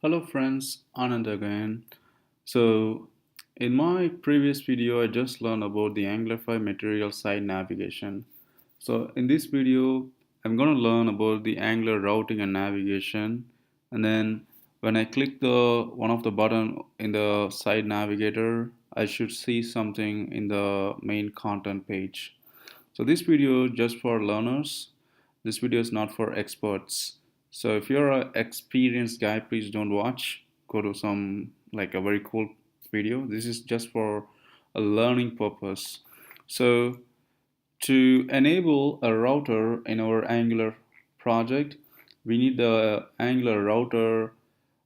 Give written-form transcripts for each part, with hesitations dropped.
Hello friends, Anand again. So in my previous video I just learned about the Angular 5 material site navigation. So in this video I'm going to learn about the Angular routing and navigation, and then when I click the one of the button in the site navigator I should see something in the main content page. So this video just for learners. This video is not for experts. So if you're an experienced guy, please don't watch. Go to some like a very cool video. This is just for a learning purpose. So to enable a router in our Angular project, we need the Angular router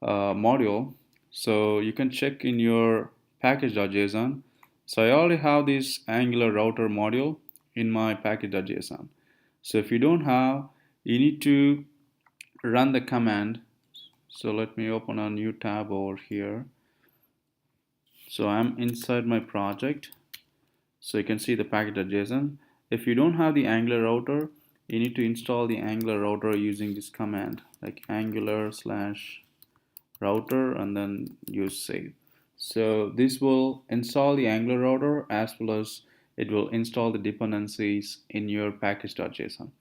module. So you can check in your package.json. So I already have this Angular router module in my package.json. So if you don't have, you need to run the command. So let me open a new tab over here. So I'm inside my project. So you can see the package.json. If you don't have the Angular router, you need to install the Angular router using this command, like Angular/router, and then use save. So this will install the Angular router, as well as it will install the dependencies in your package.json.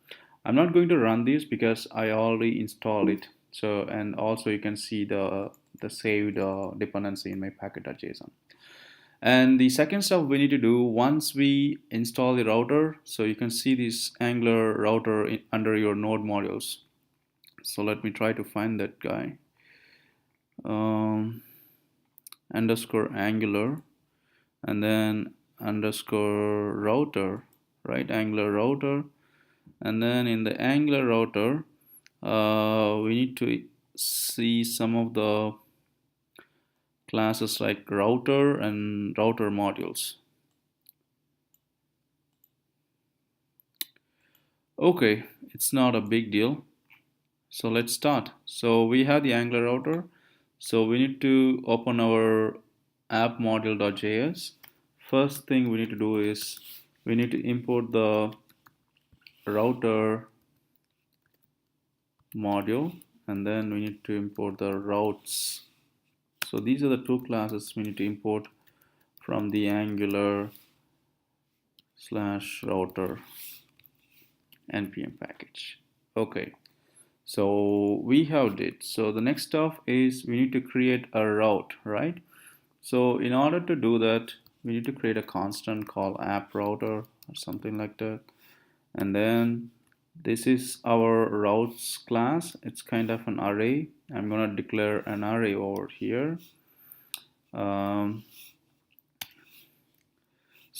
I'm not going to run this because I already installed it. So, and also you can see the saved dependency in my package.json. And the second step we need to do once we install the router, so you can see this Angular router under your node modules. So let me try to find that guy. Underscore Angular, and then underscore router, right? Angular router, and then in the Angular router, we need to see some of the classes like router and router modules. Okay, it's not a big deal. So let's start. So we have the Angular router. So we need to open our app module.js. First thing we need to do is we need to import the router module, and then we need to import the routes. So these are the two classes we need to import from the Angular/router npm package. Okay, so we have it. So the next stuff is we need to create a route, right? So in order to do that, we need to create a constant called app router or something like that. And then this is our routes class. It's kind of an array. I'm going to declare an array over here. So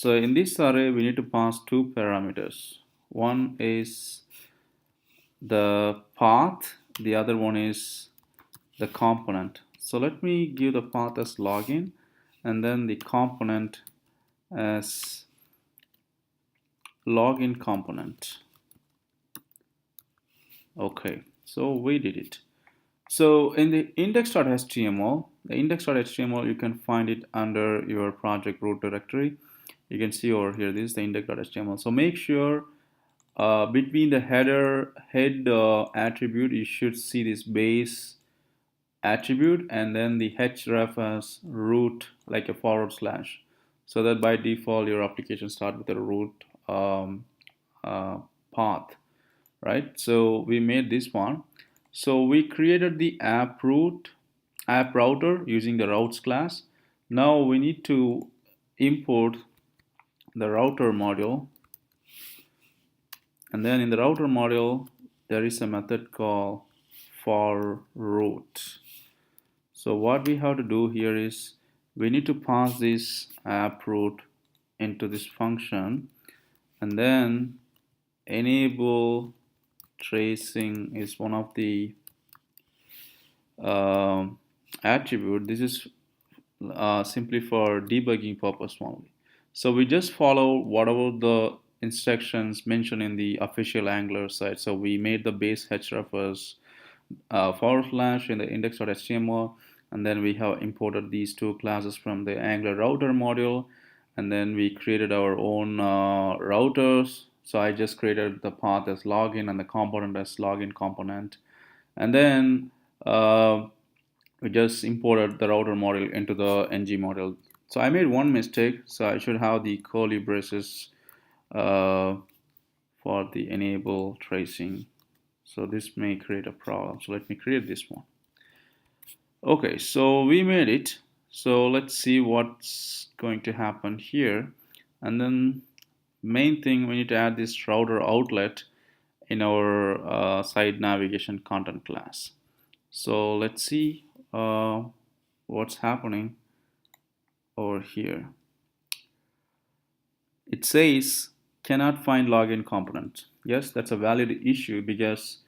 in this array, we need to pass two parameters. One is the path, the other one is the component. So let me give the path as login, and then the component as login component. Okay, so we did it. So in the index.html, you can find it under your project root directory. You can see over here, this is the index.html. So make sure between the head attribute, you should see this base attribute, and then the href as root, like a forward slash, so that by default your application start with a root path, right? So we made this one. So we created the app router using the routes class. Now we need to import the router module, and then in the router module there is a method called for route. So what we have to do here is we need to pass this app route into this function, and then enable tracing is one of the attribute. This is simply for debugging purpose only. So we just follow whatever the instructions mentioned in the official Angular site. So we made the base href as forward slash in the index.html, and then we have imported these two classes from the Angular router module, and then we created our own routers. So I just created the path as login and the component as login component, and then we just imported the router module into the ng module. So I made one mistake, so I should have the curly braces uh, for the enable tracing. So this may create a problem. So let me create this one. Okay, so we made it. So let's see what's going to happen here. And then main thing, we need to add this router outlet in our site navigation content class. So let's see what's happening over here. It says cannot find login component. Yes, that's a valid issue because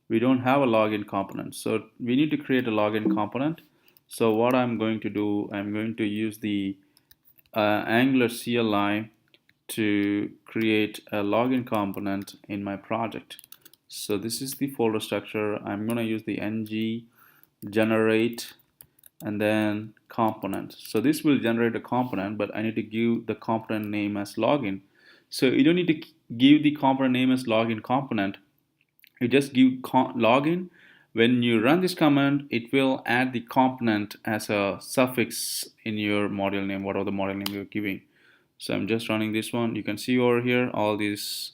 we don't have a login component. So we need to create a login component. So what I'm going to do, I'm going to use the Angular CLI to create a login component in my project. So this is the folder structure. I'm going to use the ng generate and then component. So this will generate a component, but I need to give the component name as login. So you don't need to give the component name as login component. You just give login. When you run this command, it will add the component as a suffix in your module name, whatever the module name you're giving. So I'm just running this one. You can see over here all these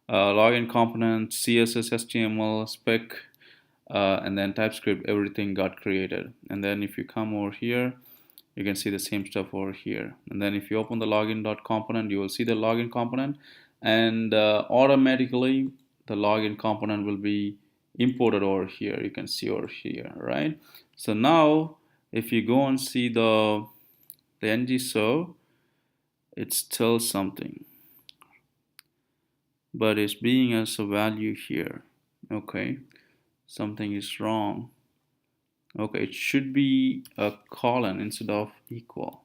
login components, CSS, HTML, spec, and then TypeScript, everything got created. And then if you come over here, you can see the same stuff over here. And then if you open the login.component, you will see the login component, and automatically the login component will be imported over here. You can see over here, right? So now if you go and see the ng serve, it's still something, but it's being as a value here. Okay, something is wrong. Okay, it should be a colon instead of equal.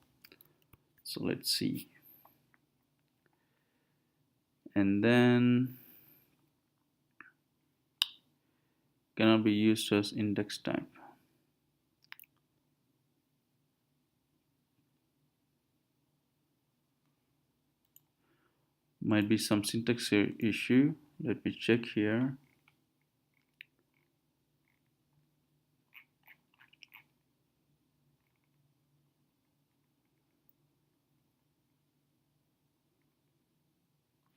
So let's see. And then cannot be used as index type. Might be some syntax issue. Let me check here.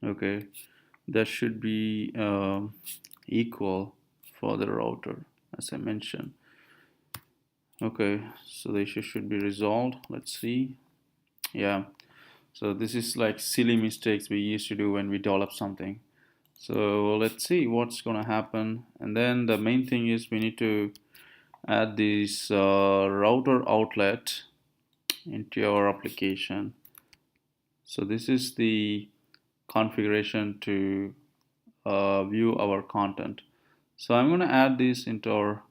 Okay, that should be equal for the router, as I mentioned. Okay, so the issue should be resolved. Let's see. Yeah, so this is like silly mistakes we used to do when we develop something. So let's see what's gonna happen. And then the main thing is we need to add this router outlet into our application. So this is the configuration to view our content. So I'm going to add this into our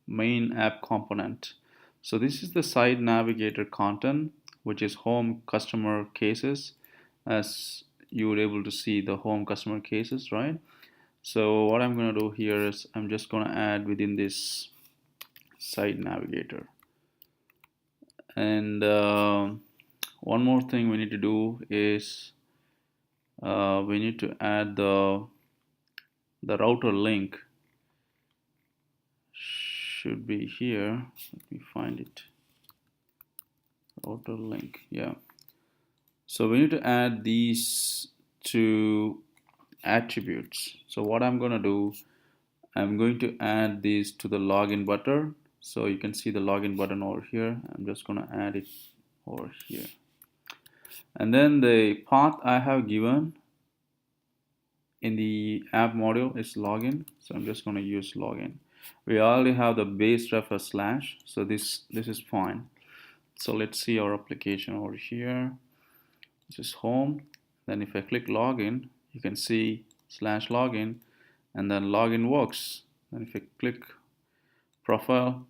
main app component. So this is the site navigator content, which is home customer cases, as you would able to see the home customer cases, right? So what I'm going to do here is I'm just going to add within this site navigator. And one more thing we need to do is we need to add the router link. Should be here. Let me find it. Router link. Yeah. So we need to add these two attributes. So what I'm going to do, I'm going to add these to the login button. So you can see the login button over here. I'm just going to add it over here. And then the path I have given in the app module is login. So I'm just going to use login. We already have the base ref as slash, so this is fine. So let's see our application over here. This is home. Then if I click login, you can see slash login, and then login works. And if I click profile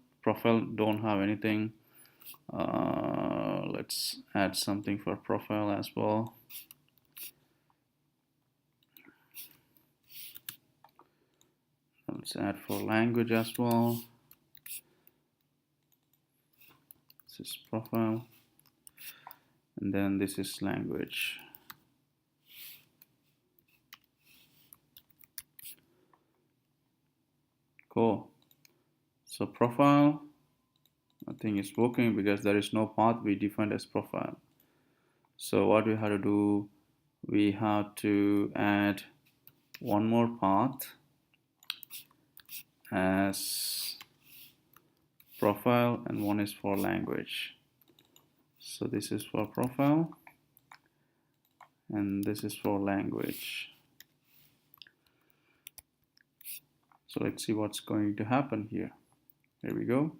don't have anything. Let's add something for profile as well. Let's add for language as well. This is profile, and then this is language. Cool. So profile, I think it's working because there is no path we defined as profile. So what we have to do, we have to add one more path as profile and one is for language. So this is for profile and this is for language. So let's see what's going to happen here. Here we go.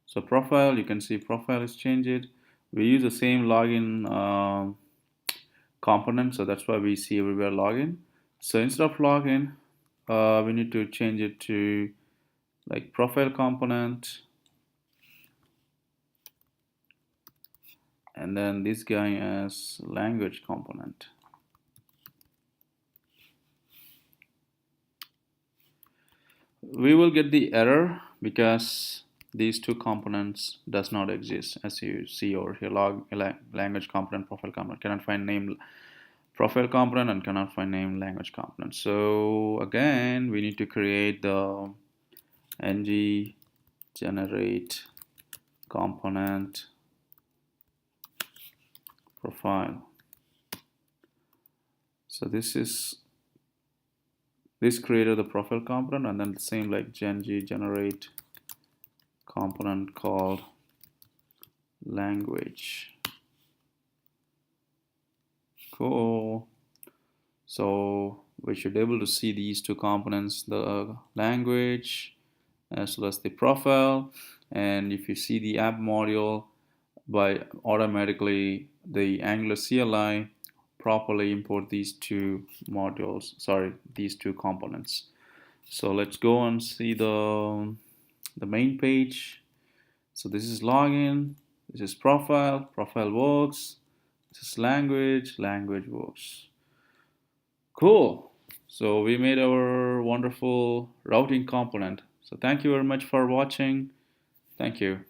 So profile, you can see profile is changed. We use the same login component, so that's why we see everywhere login. So instead of login, we need to change it to like profile component, and then this guy as language component. We will get the error because these two components does not exist, as you see over here. Language component, profile component, cannot find name profile component and cannot find name language component. So again, we need to create the ng generate component profile. So this created the profile component, and then the same like ng generate component called language. Cool. So we should be able to see these two components, the language as well as the profile. And if you see the app module, by automatically the Angular CLI properly import these two modules, these two components. So let's go and see the main page. So this is login, this is profile, profile works, this is language, language works. Cool. So we made our wonderful routing component. So thank you very much for watching. Thank you.